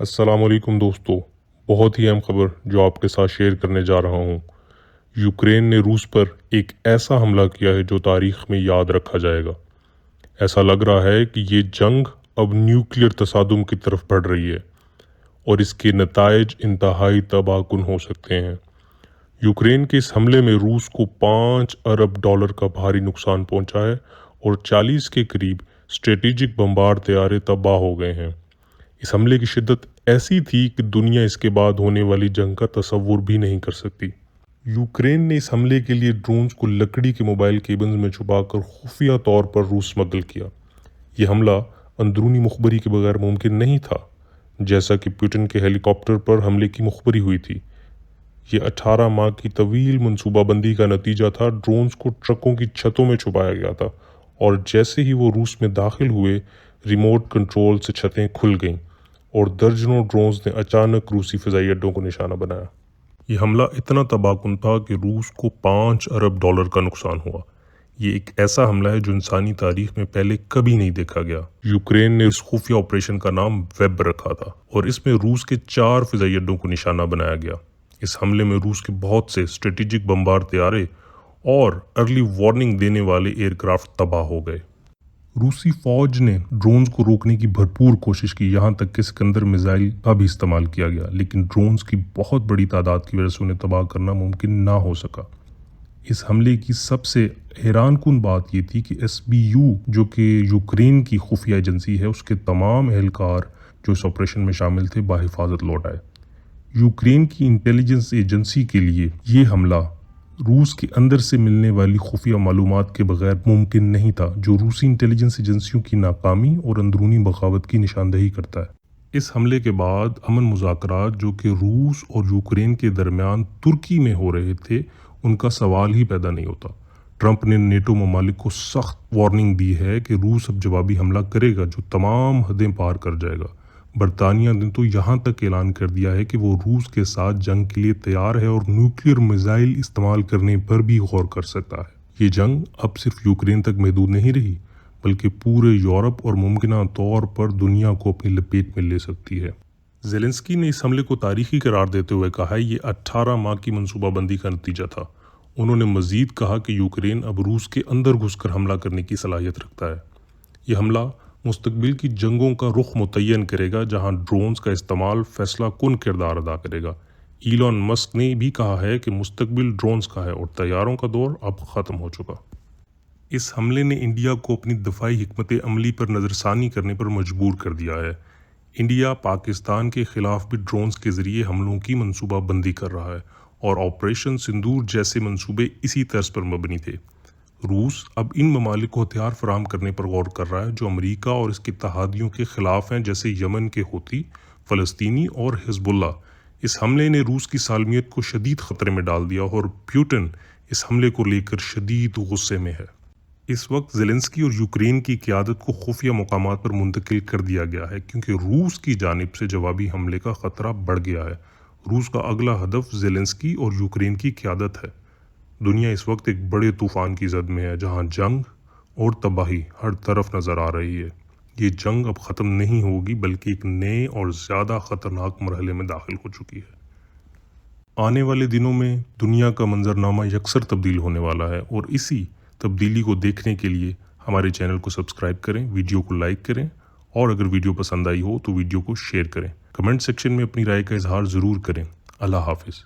السلام علیکم دوستو، بہت ہی اہم خبر جو آپ کے ساتھ شیئر کرنے جا رہا ہوں۔ یوکرین نے روس پر ایک ایسا حملہ کیا ہے جو تاریخ میں یاد رکھا جائے گا۔ ایسا لگ رہا ہے کہ یہ جنگ اب نیوکلیئر تصادم کی طرف بڑھ رہی ہے اور اس کے نتائج انتہائی تباہ کن ہو سکتے ہیں۔ یوکرین کے اس حملے میں روس کو $5 ارب کا بھاری نقصان پہنچا ہے اور 40 کے قریب اسٹریٹجک بمبار طیارے تباہ ہو گئے ہیں۔ اس حملے کی شدت ایسی تھی کہ دنیا اس کے بعد ہونے والی جنگ کا تصور بھی نہیں کر سکتی۔ یوکرین نے اس حملے کے لیے ڈرونز کو لکڑی کے موبائل کیبلز میں چھپا کر خفیہ طور پر روس منتقل کیا۔ یہ حملہ اندرونی مخبری کے بغیر ممکن نہیں تھا، جیسا کہ پیوٹن کے ہیلی کاپٹر پر حملے کی مخبری ہوئی تھی۔ یہ 18 ماہ کی طویل منصوبہ بندی کا نتیجہ تھا۔ ڈرونز کو ٹرکوں کی چھتوں میں چھپایا گیا تھا اور جیسے ہی وہ روس میں داخل ہوئے، ریموٹ کنٹرول سے چھتیں کھل گئیں اور درجنوں ڈرونز نے اچانک روسی فضائی اڈوں کو نشانہ بنایا۔ یہ حملہ اتنا تباہ کن تھا کہ روس کو $5 ارب کا نقصان ہوا۔ یہ ایک ایسا حملہ ہے جو انسانی تاریخ میں پہلے کبھی نہیں دیکھا گیا۔ یوکرین نے اس خفیہ آپریشن کا نام ویب رکھا تھا اور اس میں روس کے 4 فضائی اڈوں کو نشانہ بنایا گیا۔ اس حملے میں روس کے بہت سے اسٹریٹجک بمبار طیارے اور ارلی وارننگ دینے والے ایئر کرافٹ تباہ ہو گئے۔ روسی فوج نے ڈرونز کو روکنے کی بھرپور کوشش کی، یہاں تک کہ سکندر میزائل کا بھی استعمال کیا گیا، لیکن ڈرونز کی بہت بڑی تعداد کی وجہ سے انہیں تباہ کرنا ممکن نہ ہو سکا۔ اس حملے کی سب سے حیران کن بات یہ تھی کہ SBU جو کہ یوکرین کی خفیہ ایجنسی ہے، اس کے تمام اہلکار جو اس آپریشن میں شامل تھے بحفاظت لوٹ آئے۔ یوکرین کی انٹیلیجنس ایجنسی کے لیے یہ حملہ روس کے اندر سے ملنے والی خفیہ معلومات کے بغیر ممکن نہیں تھا، جو روسی انٹیلیجنس ایجنسیوں کی ناکامی اور اندرونی بغاوت کی نشاندہی کرتا ہے۔ اس حملے کے بعد امن مذاکرات جو کہ روس اور یوکرین کے درمیان ترکی میں ہو رہے تھے، ان کا سوال ہی پیدا نہیں ہوتا۔ ٹرمپ نے نیٹو ممالک کو سخت وارننگ دی ہے کہ روس اب جوابی حملہ کرے گا جو تمام حدیں پار کر جائے گا۔ برطانیہ نے تو یہاں تک اعلان کر دیا ہے کہ وہ روس کے ساتھ جنگ کے لیے تیار ہے اور نیوکلیئر میزائل استعمال کرنے پر بھی غور کر سکتا ہے۔ یہ جنگ اب صرف یوکرین تک محدود نہیں رہی، بلکہ پورے یورپ اور ممکنہ طور پر دنیا کو اپنی لپیٹ میں لے سکتی ہے۔ زیلنسکی نے اس حملے کو تاریخی قرار دیتے ہوئے کہا یہ 18 ماہ کی منصوبہ بندی کا نتیجہ تھا۔ انہوں نے مزید کہا کہ یوکرین اب روس کے اندر گھس کر حملہ کرنے کی صلاحیت رکھتا ہے۔ یہ حملہ مستقبل کی جنگوں کا رخ متعین کرے گا، جہاں ڈرونز کا استعمال فیصلہ کن کردار ادا کرے گا۔ ایلون مسک نے بھی کہا ہے کہ مستقبل ڈرونز کا ہے اور طیاروں کا دور اب ختم ہو چکا۔ اس حملے نے انڈیا کو اپنی دفاعی حکمت عملی پر نظر ثانی کرنے پر مجبور کر دیا ہے۔ انڈیا پاکستان کے خلاف بھی ڈرونز کے ذریعے حملوں کی منصوبہ بندی کر رہا ہے اور آپریشن سندور جیسے منصوبے اسی طرز پر مبنی تھے۔ روس اب ان ممالک کو ہتھیار فراہم کرنے پر غور کر رہا ہے جو امریکہ اور اس کے اتحادیوں کے خلاف ہیں، جیسے یمن کے ہوتی، فلسطینی اور حزب اللہ۔ اس حملے نے روس کی سالمیت کو شدید خطرے میں ڈال دیا اور پیوٹن اس حملے کو لے کر شدید غصے میں ہے۔ اس وقت زیلنسکی اور یوکرین کی قیادت کو خفیہ مقامات پر منتقل کر دیا گیا ہے کیونکہ روس کی جانب سے جوابی حملے کا خطرہ بڑھ گیا ہے۔ روس کا اگلا ہدف زیلنسکی اور یوکرین کی قیادت ہے۔ دنیا اس وقت ایک بڑے طوفان کی زد میں ہے جہاں جنگ اور تباہی ہر طرف نظر آ رہی ہے۔ یہ جنگ اب ختم نہیں ہوگی بلکہ ایک نئے اور زیادہ خطرناک مرحلے میں داخل ہو چکی ہے۔ آنے والے دنوں میں دنیا کا منظرنامہ یکسر تبدیل ہونے والا ہے اور اسی تبدیلی کو دیکھنے کے لیے ہمارے چینل کو سبسکرائب کریں، ویڈیو کو لائک کریں اور اگر ویڈیو پسند آئی ہو تو ویڈیو کو شیئر کریں۔ کمنٹ سیکشن میں اپنی رائے کا اظہار ضرور کریں۔ اللہ حافظ۔